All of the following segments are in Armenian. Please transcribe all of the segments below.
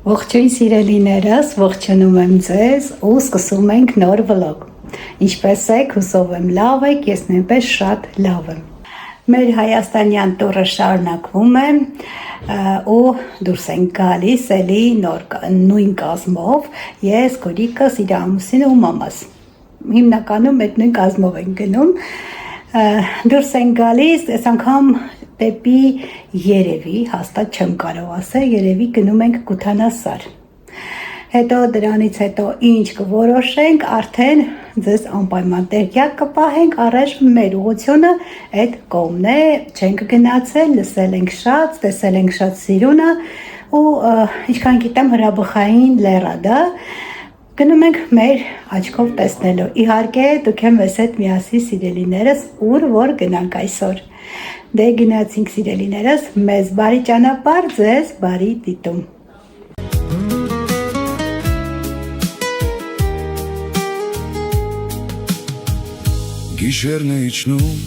Ողջույն սիրելիներս, ողջունում եմ ձեզ ու սկսում ենք նոր վլոգ։ Ինչպես եք, հուսով եմ լավ եք, ես նույնպես շատ լավ եմ։ Մեր հայաստանյան տուրը շարունակվում է ու դուրս ենք գալիս էլի նույն կազմով, ես, Գորիկս, իր ամուսինը ու մամաս։ Հիմնականում այդ նույն կազմով ենք գնում։ Դուրս ենք գալիս, այս անգամ դեպի Երևի, հաստատ չեմ կարող ասել, Երևի գնում ենք Կութանասար։ Հետո դրանից հետո ինչ կորոշենք, արդեն ձեզ անպայման տեղյակ կպահենք, առաջ մեր ուղղությունը այդ կողմն է, չենք գնացել, լսել ենք շատ, տեսել ենք շատ Սիրունը ու ինչքան գիտեմ հրաբխային լեռ է դա, գնում ենք մեր աչքով տեսնելու։ Իհարկե դուք եմ ես հետ միասին սիրելիներս, ուր որ գնանք այսօր։ Դե գնացինք սիրելիներս, մեզ բարի ճանապարհ, ձեզ բարի դիտում։ Գիշերն է իջնում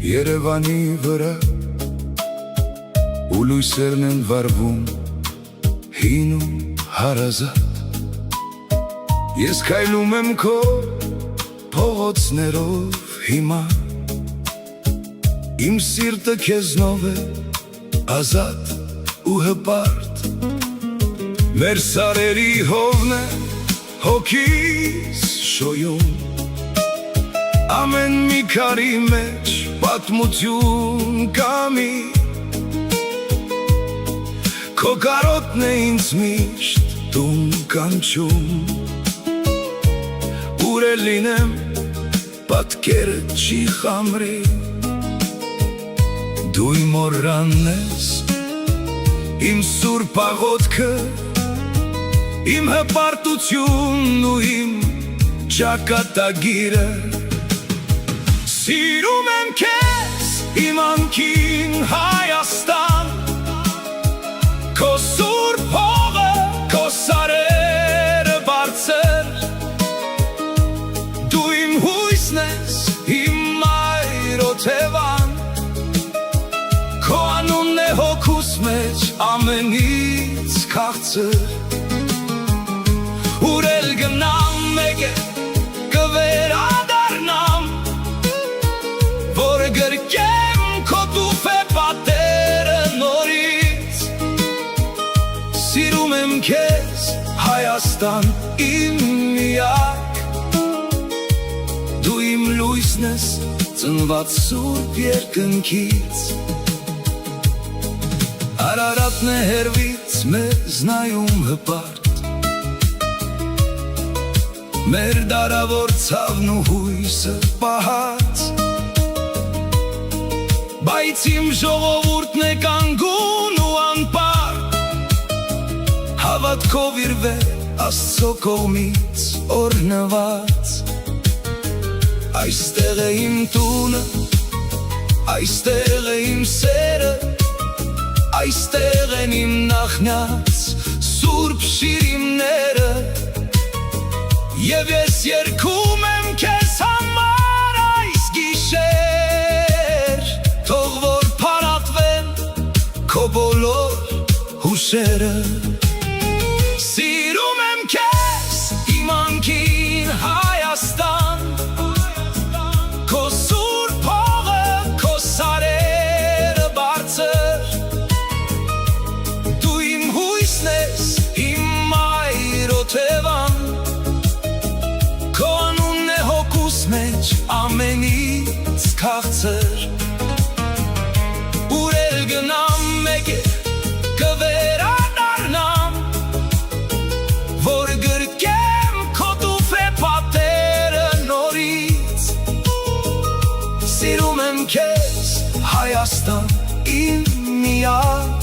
Երևանի վրա ու լույսերն են վառվում հին ու հարազատ Ես քայլում եմ քո փողոցներով հիմա Իմ սիրտը քեզնով է ազատ ու հպարտ Մեր սարերի հովն է հոգիս շոյում Ամեն մի քարի մեջ պատմություն կամի Քո կարոտն է ինձ միշտ տուն կանչում Ուր է լինեմ պատկերը չի խամրի Դու իմ օրանն ես իմ սուրբ աղոթքը Իմ հպարտությունն ու իմ ճակատագիրը Սիրում եմ քեզ իմ անկին Հայաստան Քո սուրբ հողը, քո սարերը բարձր Դու իմ հույսն ես, իմ մայր օթևան Քո անունն է հոգուս մեջ ամենից քաղցր Ուր էլ գնամ մեկ է կվերադառնամ Որ գրկեմ քո տուֆե պատերը նորից Սիրում եմ քեզ Հայաստան իմ միակ Դու իմ լույսն ես ծնված սուրբ երկնքից Արարատն է հերվից մեզ նայում հպարտ Մեր դարավոր ցավն ու հույսը պահած Բայց իմ ժողովուրդն է կանգուն ու անպարտ Հավատքով իրվել Աստծո կողմից օրհնված Այստեղ է իմ տունը, այստեղ է իմ սերը Այստեղ են իմ նախնած սուրբ շիրիմները Եվ ես երգում եմ քեզ համար այս գիշեր Թող որ փարատվեն քո բոլոր հուշերը Սիրում եմ քեզ իմ անկին Հայաստան Քո սուրբ հողը, քո սարերը բարձր Դու իմ հույսն ես, իմ մայր օթևան Քո անունն է հոգուս մեջ ամենից քաղցր Ուր էլ գնամ մեկ է կվերադառնամ Որ գրկեմ քո տուֆե պատերը նորից Սիրում եմ քեզ Հայաստան իմ միակ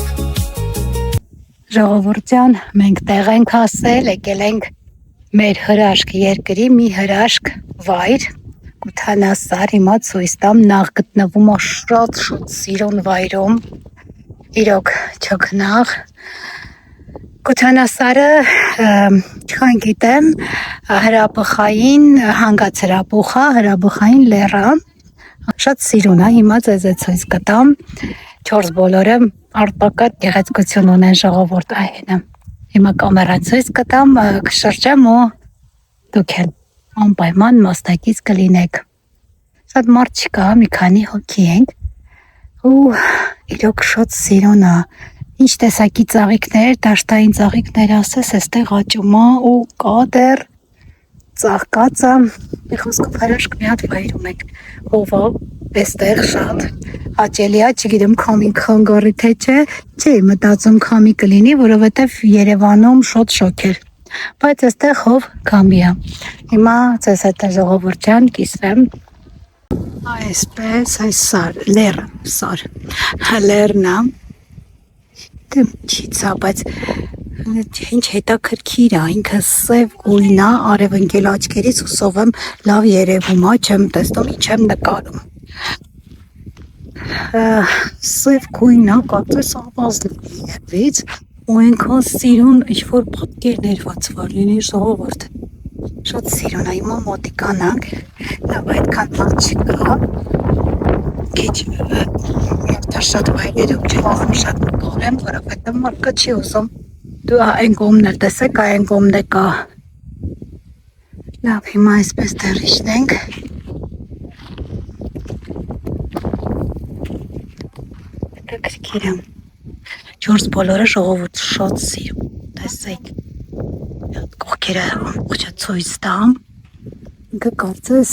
Ժողովուրդյան, մենք տեղ ենք հասել, եկել ենք մեր հրաշք երկրի մի հրաշք վայր, Կութանասար, հիմա ցույց տամ, նախ գտնվում է շատ սիրուն վայրում, իրոք չքնաղ, Կութանասարը, չքան գիտեմ, հրաբխային, հանգած հրաբուխա, հրաբխային լեռա, շատ սիրուն է, հիմա ձեզ է ցույց կտամ, 4 բոլորը արտակարգ գեղեցկություն ունեն ժողովուրդ այգիները։ Հիմա կամերացույց կտամ, կշրջեմ ու դուք էլ անպայման մասնակից կլինեք։ Շատ մարդ չկա, մի քանի հոգի ենք ու իրոք շատ սիրուն է։ Ինչ տեսակի ծաղիկներ, դաշտային ծաղիկներ ասես, այստեղ աճում է ու կա դեռ ծաղկածը, մի խոսքով հրաշք մի հատ վայրում եք, ով այստեղ շատ հաճելի է, չգիտեմ քամի խանգարի թե չէ, մտածում քամի կլինի, որովհետև Երևանում շատ շոգ էր, բայց այստեղ հով քամի է։ Հիմա ձեզ հետ ժողովուրդ ջան կիսվեմ այսպես, այս լեռն է, չիցա, բայց ինչ հետաքրքիր է, ինքը սև գույն է, արևընկել աչքերից հուսով եմ լավ երևում է, չեմ տեսնում, ինչ եմ նկարում։ Սև գույն է, կարծես ավազներից ու այնքան սիրուն ինչ-որ պատկերներ վացվար լինի ժողովուրդ։ Շատ սիրուն է, հիմա մոտիկանանք, լավ այդքան մարդ չկա, քիչ շատ վայրերում չեմ շատ նկարեմ, որովհետև մարդը չի ուզում։ Դու այն կողմն էլ տեսեք, այն կողմն է կա։ Լավ, հիմա այսպես դեռ իջնենք։ Հետաքրքիր է։ Չորս բոլորը ժողովուրդ շատ սիրում, տեսեք։ Կողքերը ամբողջը ցույց տամ։ Ինքը կարծես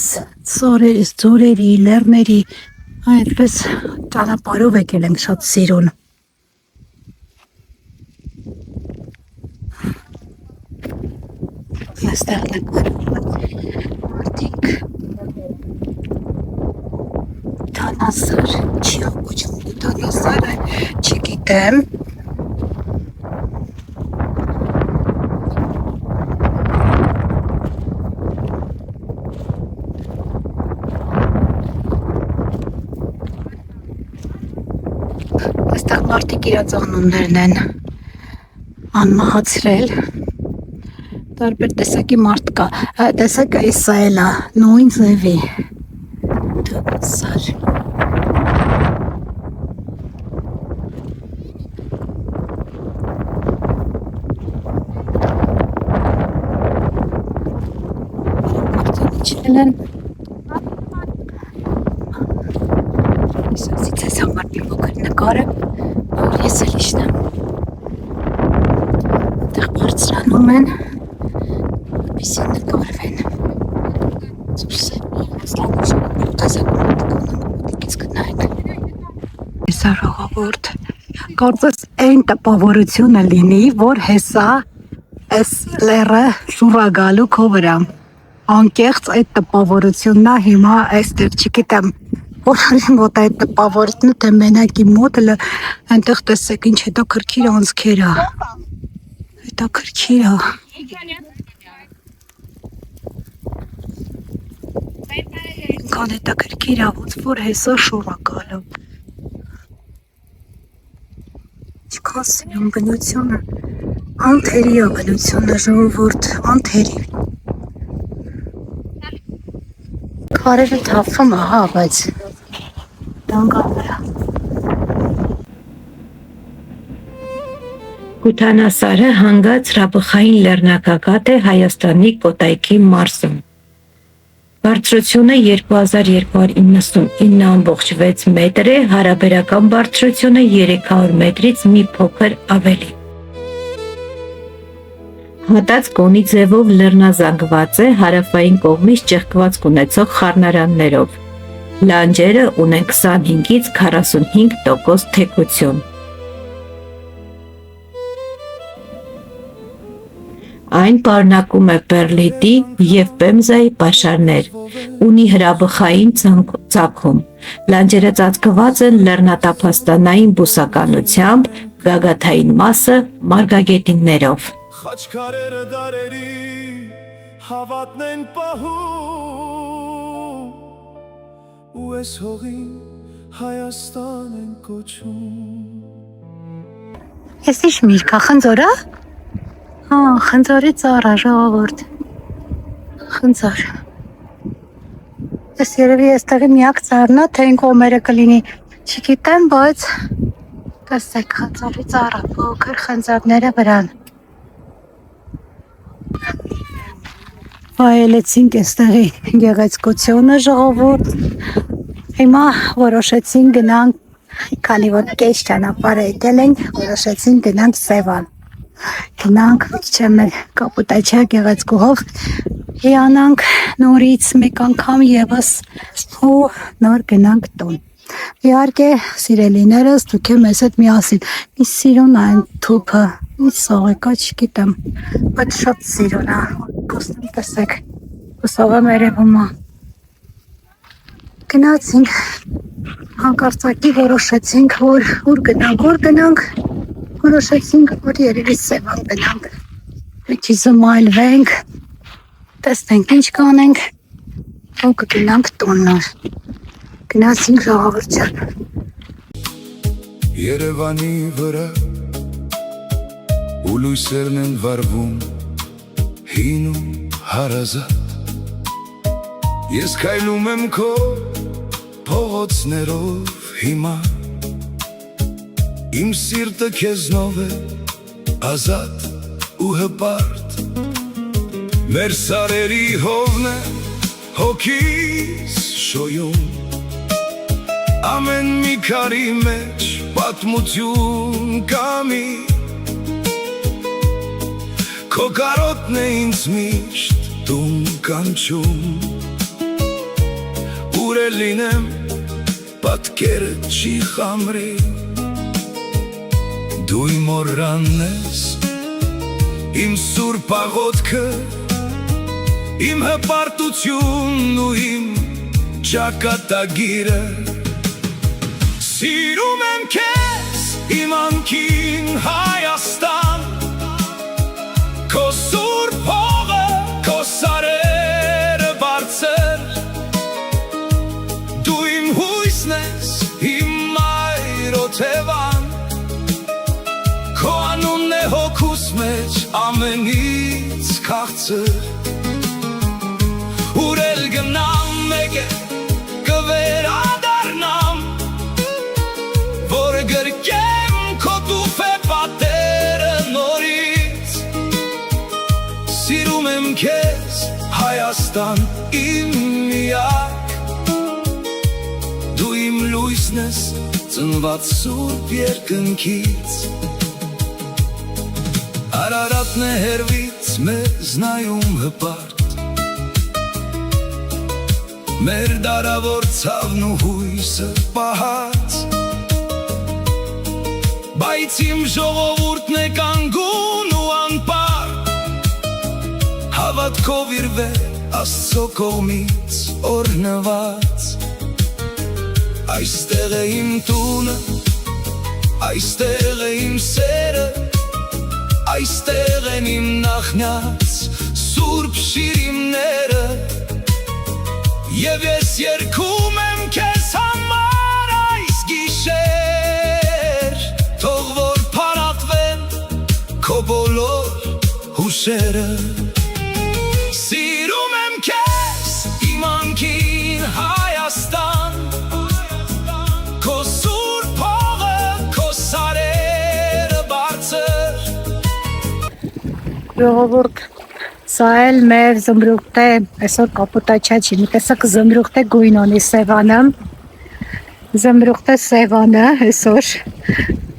ձորերի, լեռների, այդպես ճանապարհով եկել ենք շատ սիրուն։ Այստեղ մարդիկ տանասար, չի ակոչում տանասարը, չգիտեմ։ Այստեղ մարդիկ իրաց անուններն են անմահացրել, տարբեր տեսակի մարդ կա, տեսակ էսա էլ է, նույն ձևի, տանասար։ Իջնել են, ասացից ես համար մի փոքր նկարեմ, որ ես էլ իջնեմ։ Այդտեղ բարձրանում են, որպեսզի նկարվեն։ Հեսա ժողովուրդ, կարծես այն տպավորությունը լինի, որ հեսա այս լեռը շուռա գալու քո վրա։ Անկեղծ այդ տպավորությունն է հիմա այստեղ, չգիտեմ, բոլորի մոտ այդ տպավորությունը, թե մենակի մոտ այնտեղ տեսեք ինչ հետաքրքիր անցքեր է։ Հետաքրքիր է։ Ինքան հետաքրքիր է, ոնց որ հեսա շուռա գալու։ Ինչքան սիրուն բնությունը, անթերի է բնությունը ժողովուրդ, անթերի։ Քարերը թափվում է, հա, բայց դանգավրա։ Կութանասարը հանգած հրաբխային լեռնագագաթ է Հայաստանի Կոտայքի մարզում։ Բարձրությունը 2299.6 մետր է, հարաբերական բարձրությունը 300 մետրից մի փոքր ավելի։ Հատած կոնի ձևով լեռնազանգված է հարավային կողմից ճեղքվածք ունեցող խառնարաններով։ Լանջերը ունեն 25-ից 45% թեքություն։ Այն պարունակում է պեռլիտի և պեմզայի պաշարներ, ունի հրաբխային ծագում։ Լանջերը ծածկված են լեռնատափաստանային բուսականությամբ, գագաթային մասը մարգագետիններով։ Խաչքարերը դարերի հավատն են պահում ու ես հողին Հայաստան են կոչում։ Ես ինչ միրգա, խնձորա։ Հա, խնձորի ծառա ժողովուրդ։ Խնձոր։ Ես երևի այստեղի միակ ծառն է, թե այն կողմերը կլինի, չգիտեմ, բայց Տեսեք խնձորի ծառը, փոքր խնձորները վրան։ Վայելեցինք էստեղի գեղեցկությունը ժողովուրդ։ Հիմա որոշեցինք գնանք, քանի որ կես ճանապարհ եկել ենք, որոշեցինք գնանք Սևան։ Գնանք մեր կապուտաչա գեղեցկուհով հիանանք նորից մեկ անգամ եւս ու նոր գնանք տուն։ Իհարկե, սիրելիներս, դուք մեզ հետ միասին։ Ինչ սիրուն է այն թուփը, ինչ սողեկա, չգիտեմ, բայց շատ սիրուն է։ Կոստում տեսեք, հուսով եմ երևում է։ Գնացինք, հանկարծակի որոշեցինք, որ գնանք, որոշեցինք, որ երևի Սևան գնանք։ Մի քիչ զմայլվենք, տեսնենք ինչ կանենք, ու կգնանք տուն նոր։ Գնացինք ժողովուրդ ջան։ Երևանի վրա ու լույսերն են վառվում հին ու հարազատ Ես քայլում եմ քո փողոցներով հիմա Իմ սիրտը քեզնով է ազատ ու հպարտ Մեր սարերի հովն է հոգիս շոյում Ամեն մի քարի մեջ պատմություն կամի Քո կարոտն է ինձ միշտ տուն կանչում Ուր է լինեմ պատկերը չի խամրի Դու իմ օրրանն ես իմ սուրբ աղոթքը Իմ հպարտությունն ու իմ ճակատագիրը Սիրում եմ քեզ իմ անկին Հայաստան Քո սուրբ հողը, քո սարերը բարձր Դու իմ հույսն ես, իմ մայր օթևան Քո անունն է հոգուս մեջ ամենից քաղցր Ուր էլ գնամ մեկ է կվերադառնամ Որ գրկեմ քո տուփե պատերը նորից Սիրում եմ քեզ Հայաստան իմ միակ Դու իմ լույսն ես ծնված սուրբ երկնքից Արարատն է հերվից մեզ նայում հպարտ Մեր դարավոր ցավն ու հույսը պահած Բայց իմ ժողովուրդն է կանգուն ու անպարտ Հավատքով իրվել Աստծո կողմից օրհնված Այստեղ է իմ տունը, այստեղ է իմ սերը Այստեղ են իմ նախնած սուրբ շիրիմները Եվ ես երգում եմ քեզ համար այս գիշեր Թող որ փարատվեն քո բոլոր հուշերը Սիրում եմ քեզ իմ անկին Հայաստան Քո սուրբ հողը, քո սարերը բարձր Ժողովուրդ Սա էլ մեր զմրուղտ է, այսօր կապուտաչա չի, մի տեսակ զմրուղտ է գույն ունի Սևանը Զմրուղտ է Սևանը այսօր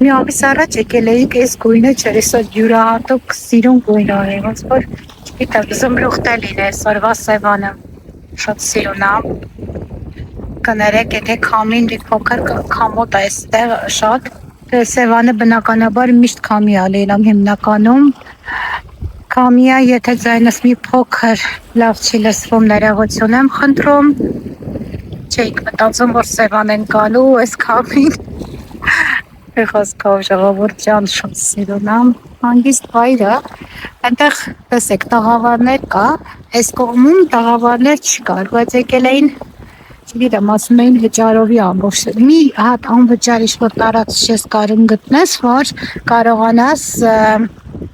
Մի ամիս առաջ եկել էինք այս գույնը չէր, այսօր յուրահատուկ սիրուն գույն ունի Ոնց որ գիտեմ զմրուղտ է լինի այսօրվա Սևանը Շատ սիրուն է Կներեք եթե քամին մի փոքր քամոտ է այստեղ շատ Սևանը բնականաբար միշտ քամի է լինում հիմնականում Քամիա, եթե ձայնս մի փոքր լավ չի լսվում, ներողություն եմ խնդրում։ Չէիք մտածում, որ Սևան են գալու, այս քամին։ Խոսքով ժողովուրդ ջան, շատ սիրուն եմ։ Հանգիստ վայրը, այնտեղ տեսեք տաղավարներ կա, այս կողմում տաղավարներ չկար, բայց եկել էին, չգիտեմ, ասում էին վճարովի ամբողջ։ Մի հատ անվճար ինչ-որ տարածք ես կարող գտնես, որ կարողանաս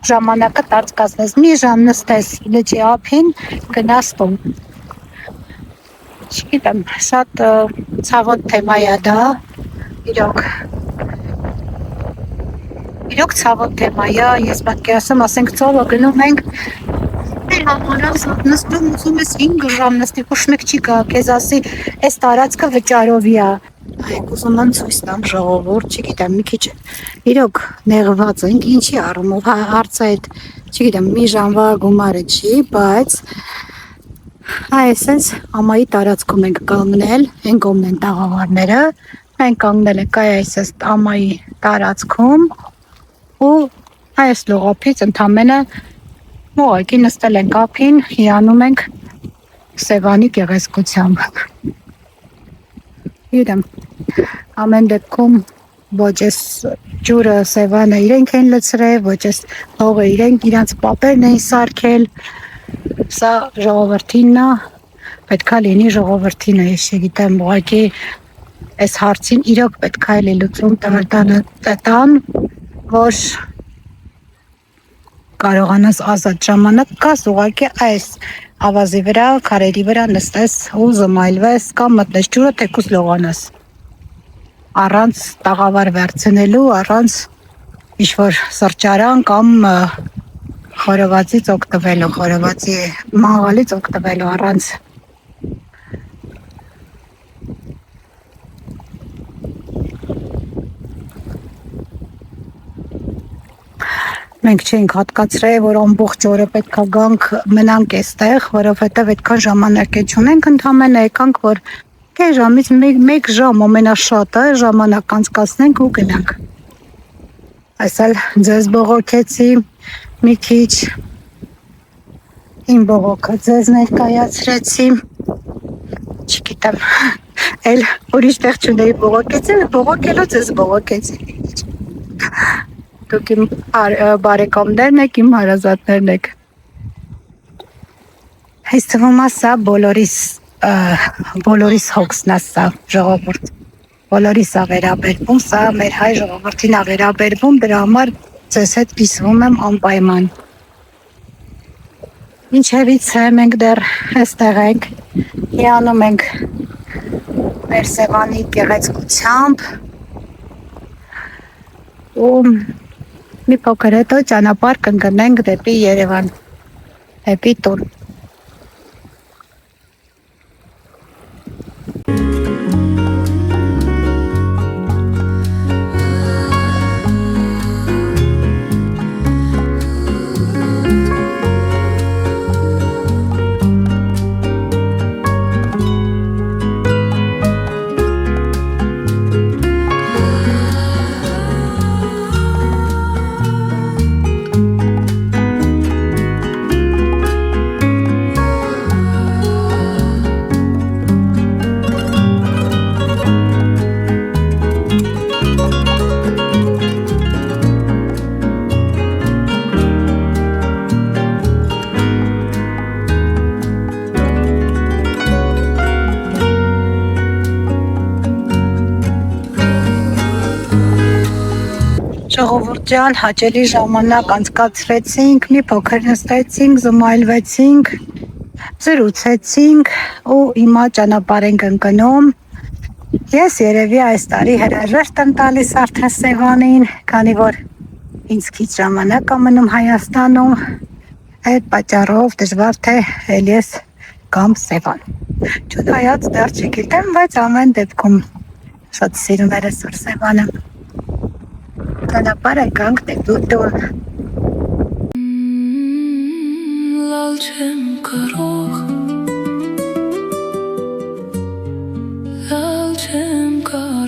ժամանակը տածկացնես, մի ժամ նստես լճի ափին, գնաս տուն։ Չգիտեմ, շատ ցավոտ թեմա է դա, իրոք։ իրոք ցավոտ թեմա է, ես պետք է ասեմ, ասենք ծովը գնում ենք մեր համարած նստում ուզում ես 5 ժամ նստի, ոչ մեկ չի գա, քեզ ասի, այս տարածքը վճարովի է։ Այ ուզում եմ ցույց տամ ժողովուրդ, չգիտեմ, մի քիչ իրոք նեղված ենք, ինչի առումով, հարցը այդ, չգիտեմ, մի ժամվա գումարը չի, բայց այսպես ամայի տարածքում ենք կանգնել, են կողմն են տաղավարները, մենք կանգնել ենք այսպես ամայի տարածքում ու այս լողափից ընդամենը ուղղակի նստել ենք ափին, հիանում ենք Սևանի գեղեցկությամբ։ Իրեմ, ամեն դեպքում ոչ ես ջուրը Սևանը իրենք են լցրել, ոչ ես հողը իրենք իրանց պապերն են սարքել, սա ժողովրդինն է, պետքա լինի ժողովրդինը, ես չգիտեմ, ուղղակի այս հարցին իրոք պետքա է լուծում տան, որ կարողանաս ազատ ժամանակ կաս ուղղակի այս ավազի վրա, քարերի վրա նստես ու զմայլվես կամ մտնես ջուրը թեկուզ լողանաս։ Առանց տաղավար վերցնելու, առանց ինչ-որ սրճարան կամ խորովածից օգտվելու, խորովածի մաղալից օգտվելու առանց։ Մենք չենք հատկացրել, որ ամբողջ օրը պետքա գանք մնանք այստեղ, որովհետև այդքան ժամանակ չունենք, ընդամենը եկանք, որ կես ժամից 1 ժամ ամենաշատը ժամանակ անցկացնենք ու գնանք։ Այսօր ձեզ բողոքեցի մի քիչ, իմ բողոքը ձեզ ներկայացրեցի, չգիտեմ, էլ ուրիշ տեղ չունեի բողոքեցի, բողոքելով ձեզ բողոքեցի։ Դուք իմ բարեկամներն եք, իմ հարազատներն եք։ Այս թվում է սա բոլորիս հոգսն է սա ժողովուրդ։ Բոլորիս է վերաբերվում, սա մեր հայ ժողովրդին է վերաբերվում, դրա համար ձեզ հետ կիսվում եմ անպայման։ Ինչևից է մենք դեռ այստեղ ենք, հիանում ենք մեր Սևանի գեղեցկությամբ ու մի փոքր հետո ճանապարհ կընկնենք դեպի Երևան, դեպի տուն։ Ժողովուրդ ջան, հաճելի ժամանակ անցկացրեցինք, մի փոքր նստեցինք, զմայլվեցինք, զրուցեցինք ու հիմա ճանապարհ ենք ընկնում։ Ես երևի այս տարի հրաժեշտ եմ տալիս արդեն Սևանին, քանի որ ինձ քիչ ժամանակ է մնում Հայաստանում, այդ պատճառով դժվար թե էլ ես կամ Սևան։ Չնայած դեռ չգիտեմ, բայց ամեն դեպքում շատ սիրում եմ այսօր Սևանը։ Ճանապարհ եկանք դեպի տուն։ Լալ չեմ կարող, լալ չեմ կարող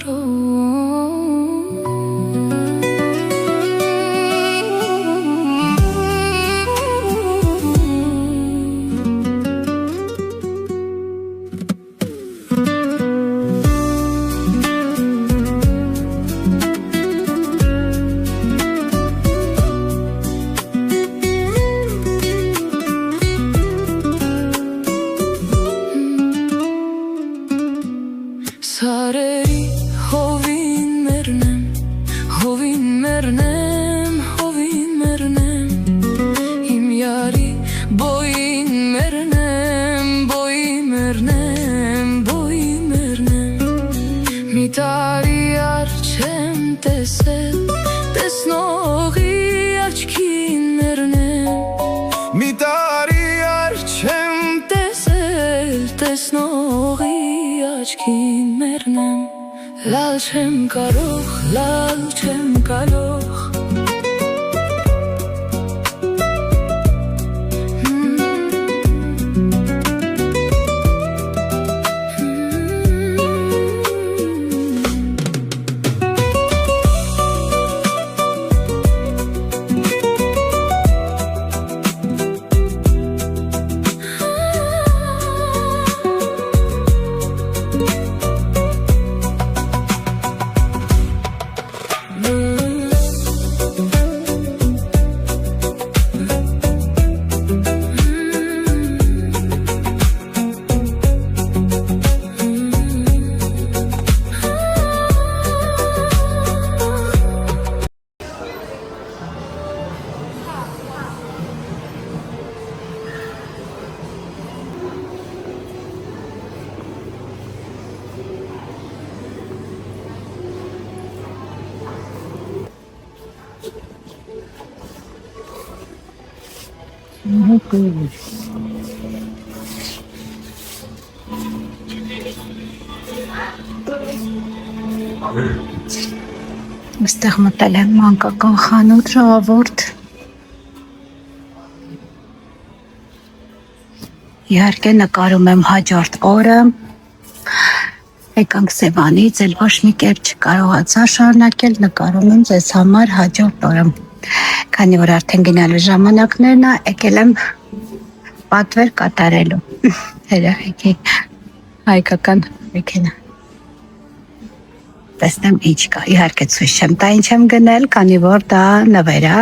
ոտքին մեռնեմ լալ չեմ կարող, լալ չեմ կարող Այստեղ մտել եմ մանկական խանութ ժողովուրդ Իհարկե նկարում եմ հաջորդ օրը Եկանք Սևանից էլ ոչ մի կերպ չկարողացա շարունակել նկարում եմ ձեզ համար հաջորդ օրը Քանի որ արդեն գնալու ժամանակներն է եկել եմ պատվեր կատարելու Հերահեկի հայկական մեքենա Տեսնեմ ինչ կա, իհարկե ցույց չեմ տա ինչ եմ գնել, քանի որ դա նվեր է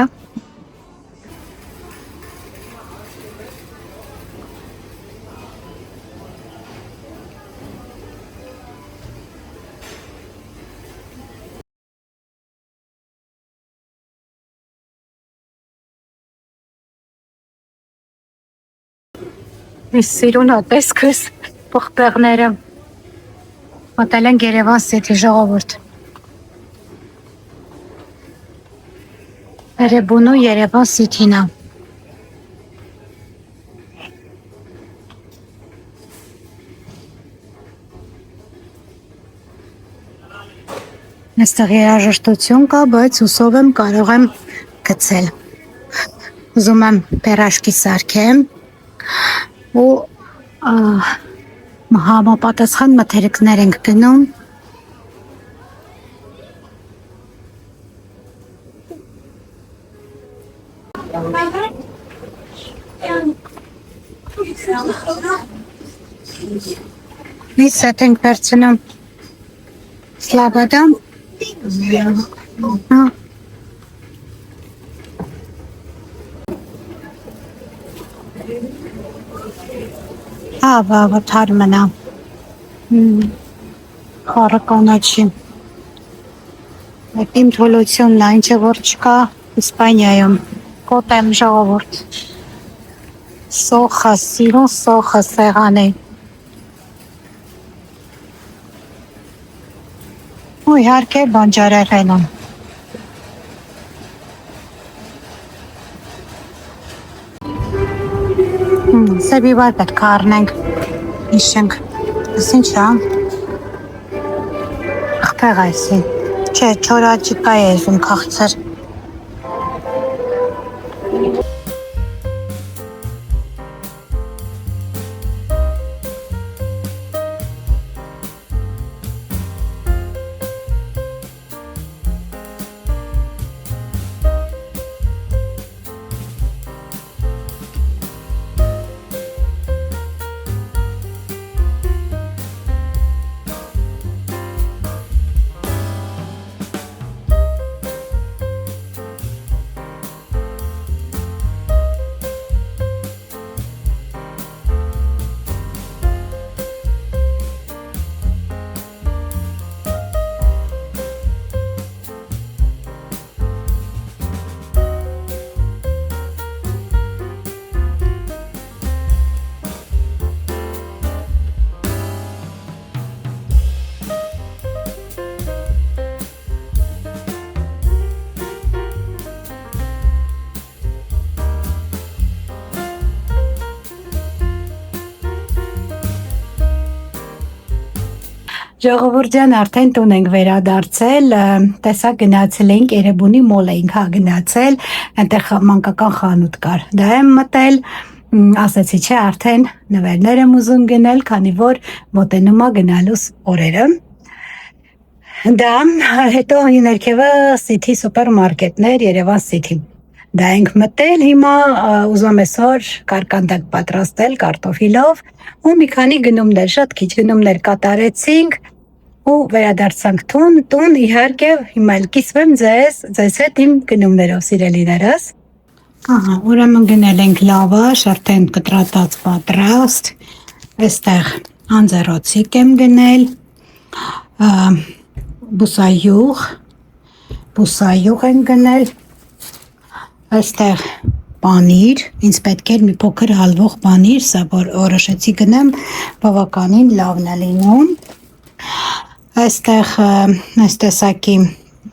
Ես սիրուն տեսքս պղպեղները Մտել ենք Երևան City ժողովուրդ Երևանու Երևան City-ն է Այստեղ երաժշտություն կա, բայց հուսով եմ կարող եմ գցել Ուզում եմ պերաշկի սարքեմ ու Համապատասխան մթերքներ ենք գնում Մի սետ ենք վերցնում Սլաբադան Ահա թարմնա Խառը կանաչի Իմ թոլությունն է, ինչը որ չկա Իսպանիայում Կոտ եմ ժողովուրդ Սոխը, սիրուն սոխը սեղանի Ու իհարկե բանջարեղեն եմ Սեպի վար պետք է առնենք Իշենք Ես ինչ է Աղբեղ այսի Չէ, չորաճիկա է եզում կաղցր Ժողովուրդ ջան, արդեն տուն ենք վերադարձել, տեսա գնացել ենք Երևանի մոլ էինք հա գնացել, այնտեղ մանկական խանութ կար։ Դա եմ մտել, ասեցի չէ, արդեն նվերներ եմ ուզում գնել, քանի որ մոտենում է գնալուս օրերը։ Դա հետո ներքևը City սուպերմարկետներ, Երևան City։ Դա ենք մտել, հիմա ուզում այսօր կարկանդակ պատրաստել կարտոֆիլով ու մի քանի գնումներ, շատ քիչ գնումներ կատարեցինք ու վերադարձանք տուն, իհարկե հիմա էլ կիսվեմ ձեզ հետ իմ գնումներով, սիրելիներս։ Ահա, ուրեմն գնել ենք լավաշ, արդեն կտրատած պատրաստ, այստեղ անձեռոցիկ եմ գնել, բուսայուղ են գնել, այստեղ պանիր, ինձ պետք էր մի փոքր հալվող պանիր, սա որ որոշեցի գնեմ, բավականին լավն է լինում։ Այստեղ այս տեսակի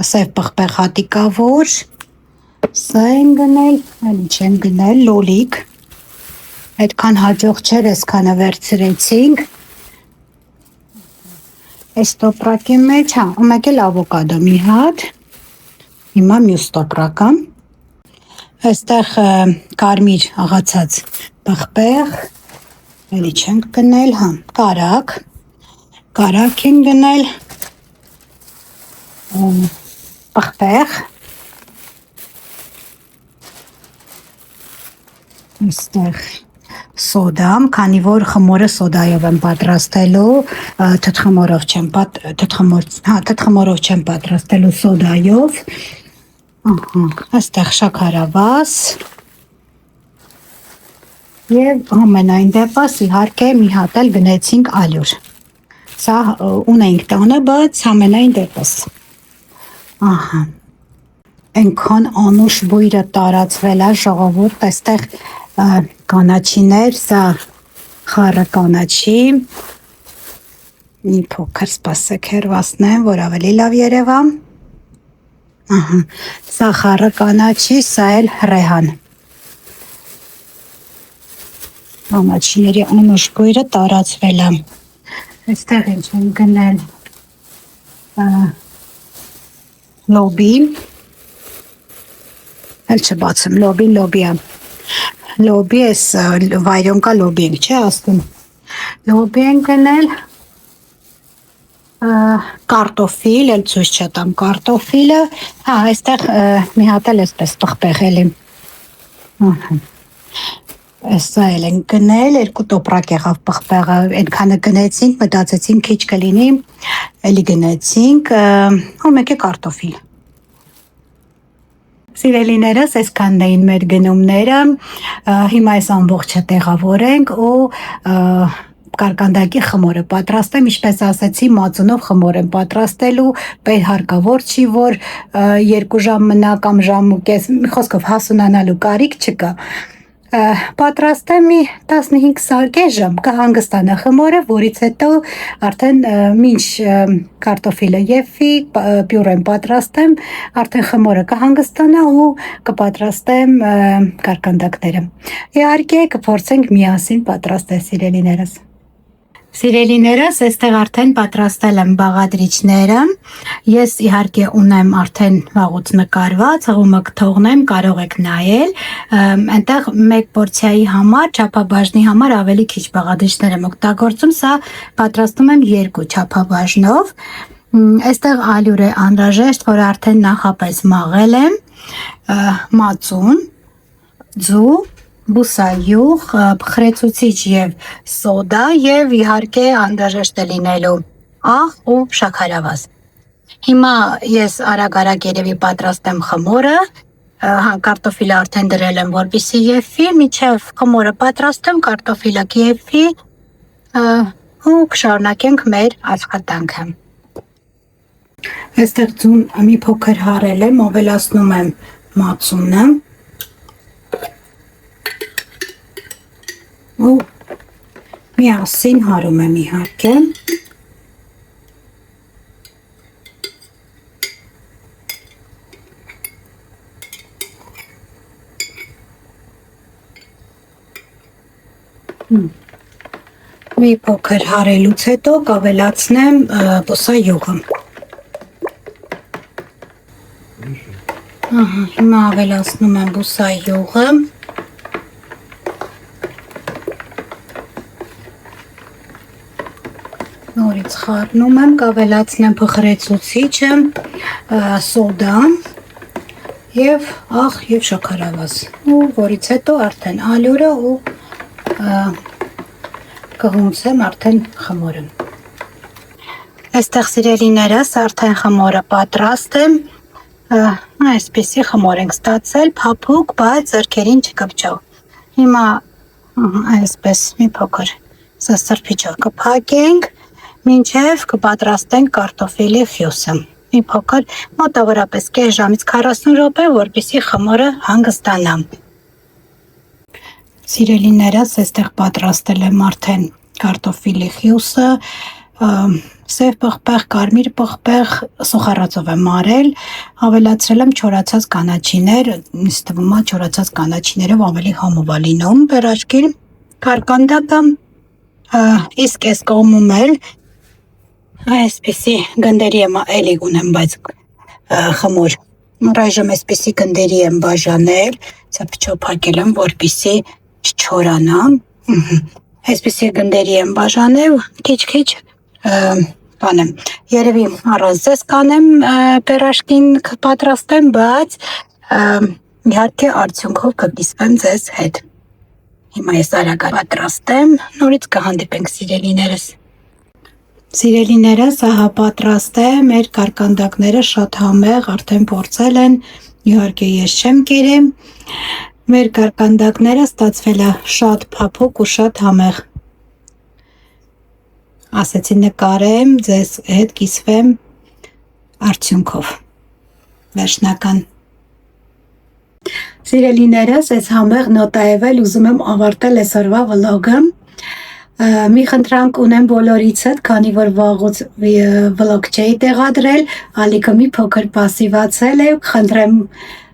սև պղպեղ հատիկավոր, սա են գնել, այլ ինչ են գնել, լոլիկ, այդքան հաջող չէր, այսքանը վերցրեցինք։ Այս տոպրակի մեջ, հա, ու մեկ էլ ավոկադո մի հատ, հիմա մյուս տոպրակը։ Այստեղ կարմիր աղացած պղպեղ, էլի չենք գնել, հա, կարակ են գնել, պղպեղ, այստեղ սոդամ, քանի որ խմորը սոդայով եմ պատրաստելու, թթխմորով չեմ պատրաստելու սոդայով, այստեղ շաքարավազ և ամենայն դեպս իհարկե մի հատ էլ գնեցինք ալյուր, սա ունենք տանը, բայց ամենայն դեպս, այնքան անուշ բույրը տարածվել է ժողովուրդ, այստեղ կանաչիներ, սա խառը կանաչի, մի փոքր սպասեք հեռվացնեմ, որ ավելի լավ երևա, սա խառը կանաչի, սա էլ ռեհան, կանաչիների անուշ բույրը տարածվել է, այստեղ ինչ են գնել լոբի, էլ չբացեմ, լոբիա, լոբի ես վայրոնկա լոբի ենք, չէ ասում, լոբի են գնել, կարտոֆիլ, էլ ցույց չտամ կարտոֆիլը, հա, այստեղ մի հատ էլ էսպես պղպեղ էլի, սա էլ են գնել, 2 տոպրակ եղավ պղպեղը, այնքանը գնեցինք, մտածեցինք քիչ կլինի, էլի գնեցինք, ու մեկ է կարտոֆիլ։ Սիրելիներս, այսքանն էին մեր գնումները, հիմա այս ամբողջը տեղավորենք ու կարկանդակի խմորը պատրաստեմ, ինչպես ասեցի, մածունով խմոր եմ պատրաստելու, հարկավոր չի, որ 2 ժամ մնա կամ ժամ ու կես, մի խոսքով հասունանալու կարիք չկա, պատրաստեմ մի 15-20 ժամ, կհանգստանա խմորը, որից հետո արդեն մինչ կարտոֆիլը եփվի, պյուրեն պատրաստեմ, արդեն խմորը կհանգստանա ու կպատրաստեմ կարկանդակները։ Իհարկե կփորձենք միասին պատրաստել, սիրելիներս։ Սիրելիներս, այստեղ արդեն պատրաստել եմ բաղադրիչները, ես իհարկե ունեմ արդեն վաղուց նկարված, հղումը կթողնեմ, կարող եք նայել, այնտեղ մեկ պորցիայի համար, չափաբաժնի համար ավելի քիչ բաղադրիչներ եմ օգտագործում, սա պատրաստում եմ 2 չափաբաժնով, այստեղ ալյուր է անհրաժեշտ, որ արդեն նախապես մաղել եմ, մածուն, ձու, բուսայուղ, փխրեցուցիչ և սոդա և իհարկե անհրաժեշտ է լինելու աղ ու շաքարավազ։ Հիմա ես արագ երևի պատրաստեմ խմորը, կարտոֆիլը արդեն դրել եմ, որպեսզի եփվի, մինչև խմորը պատրաստեմ, կարտոֆիլը կեփվի ու կշարունակենք մեր աշխատանքը։ Այստեղ ձուն մի փոքր հառել եմ, ավելացնում եմ մածունը ու միասին հարում եմ իհարկե։ Մի փոքր հարելուց հետո կավելացնեմ բուսայուղը։ Հիմա ավելացնում եմ բուսայուղը։ Նորից խառնում եմ, կավելացնեմ փխրեցուցիչը, սոդան և աղ և շաքարավազ, ու որից հետո արդեն ալյուրը ու կհունցեմ արդեն խմորը։ Այստեղ սիրելիներս արդեն խմորը պատրաստ է, այսպիսի խմոր ենք ստացել, փափուկ, բայց ձեռքերին չկպչող։ Հիմա այսպես մի փոքր սրբիչով կփակենք, մինչև կպատրաստենք կարտոֆիլի խյուսը։ Մի փոքր, մոտավորապես կես ժամից 40 րոպե, որպեսզի խմորը հանգստանա։ Սիրելիներս, այստեղ պատրաստել եմ արդեն կարտոֆիլի խյուսը, սև պղպեղ, կարմիր պղպեղ, սոխառածով եմ արել, ավելացրել եմ չորացած կանաչիներ, ինձ թվում է չորացած կանաչիներով ավելի համով է լինում բերաշկին, կարկանդակը, իսկ այս կողմում էլ այսպիսի գնդերի եմ էլի ունեմ, բայց խմոր, առայժմ այսպիսի գնդերի եմ բաժանել, սրբիչով փակել եմ, որպեսզի չչորանա, այսպիսի գնդերի եմ բաժանել, քիչ-քիչ կանեմ, երևի առանց ձեզ կանեմ բերաշկին պատրաստեմ, բայց իհարկե արդյունքով կկիսվեմ ձեզ հետ։ Հիմա ես արագ պատրաստեմ, նորից կհանդիպենք սիրելիներս։ Սիրելիներս, ահա պատրաստ է, մեր կարկանդակները շատ համեղ, արդեն փորձել են, իհարկե ես չեմ կերեմ, մեր կարկանդակները ստացվել է շատ փափուկ ու շատ համեղ։ Ասեցի նկարեմ, ձեզ հետ կիսվեմ արդյունքով։ Վերջնական։ Սիրելիներս, այս համեղ նոտայով էլ ուզում եմ ավարտել այսօրվա վլոգը։ Մի խնդրանք ունեմ բոլորիցդ, քանի որ վաղուց վլոգ չէի տեղադրել, ալիքը մի փոքր պասիվացել է, խնդրեմ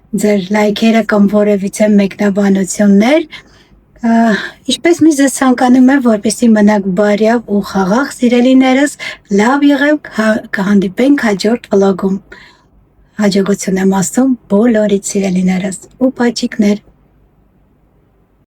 ձեր լայքերը կամ որևիցե մեկնաբանություններ։ Ինչպես մի ձեզ ցանկանում եմ, որպեսզի մնաք բարյավ ու խաղաղ սիրելիներս, լավ եղեք, կհանդիպենք հաջորդ վլոգում։ Հաջողություն եմ ասում բոլորիդ սիրելիներս ու պաչիկներ։